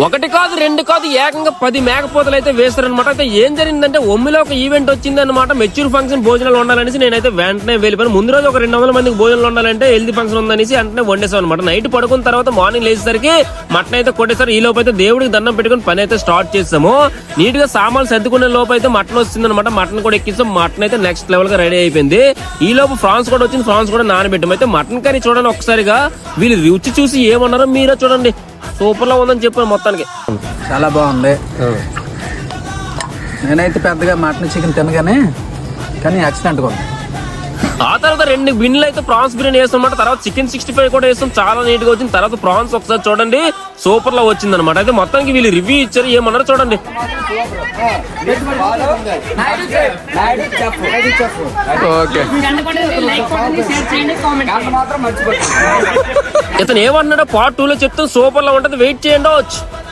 ఒకటి కాదు రెండు కాదు ఏకంగా 10 మేకపోతలు అయితే వేస్తారనమాట. అయితే ఏం జరిగిందంటే ఒమ్మిలో ఒక ఈవెంట్ వచ్చింది అనమాట. మెచ్యూర్ ఫంక్షన్ భోజనాలు ఉండాలనేసి నేనైతే వెంటనే వెళ్ళిపోయాను. ముందు రోజు ఒక 200 మందికి భోజనాలు ఉండాలంటే హెల్తీ ఫంక్షన్ ఉందనేసి వెంటనే వండేసాం అనమాట. నైట్ పడుకున్న తర్వాత మార్నింగ్ లేచేసరికి మటన్ అయితే కొట్టేసారు. ఈ లోపు అయితే దేవుడికి దండం పెట్టుకుని పని అయితే స్టార్ట్ చేసాము. నీట్ గా సామాన్లు సర్దుకునే లోపు అయితే మటన్ వచ్చింది అనమాట. మటన్ కూడా ఎక్కిస్తాం. మటన్ అయితే నెక్స్ట్ లెవెల్ గా రెడీ అయిపోయింది. ఈ లోపు ఫ్రాన్స్ కూడా వచ్చింది. ఫ్రాన్స్ కూడా నానబెట్టాం. అయితే మటన్ కర్రీ చూడండి ఒకసారిగా. వీళ్ళు రుచి చూసి ఏమన్నారో మీరే చూడండి. సూపర్ లా ఉందని చెప్పాను మొత్తానికి. చాలా బాగుంది. నేనైతే పెద్దగా మటన్ చికెన్ తినగానే కానీ యాక్సిడెంట్ ఉంది. ఆ తర్వాత 2 బిన్లు అయితే ప్రాన్స్ బిర్యానీ వేస్తాం. తర్వాత చికెన్ 65 కూడా వేస్తాం. చాలా నీట్ గా వచ్చింది. తర్వాత ప్రాన్స్ ఒకసారి చూడండి సూపర్ లా వచ్చింది అనమాట. అయితే మొత్తానికి వీళ్ళు రివ్యూ ఇచ్చారు. ఏమన్నారో చూడండి. ఇతను ఏమన్నాడో పార్ట్ 2 లో చెప్తాం. సూపర్ లా ఉంటది. వెయిట్ చేయండి.